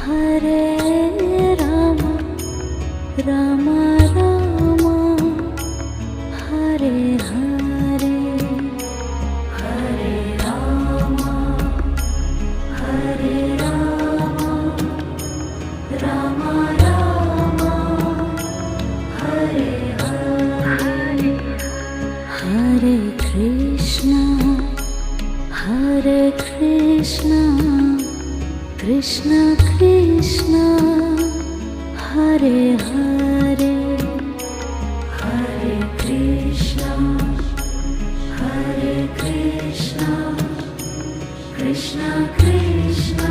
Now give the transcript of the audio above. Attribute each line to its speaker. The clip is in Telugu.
Speaker 1: హరే రామ రామ రామ హరే హరే హరే రామ హరే రామ రామ రామ హరే హరే హరే కృష్ణ కృష్ణ కృష్ణ హరే హరే హరే కృష్ణ కృష్ణ కృష్ణ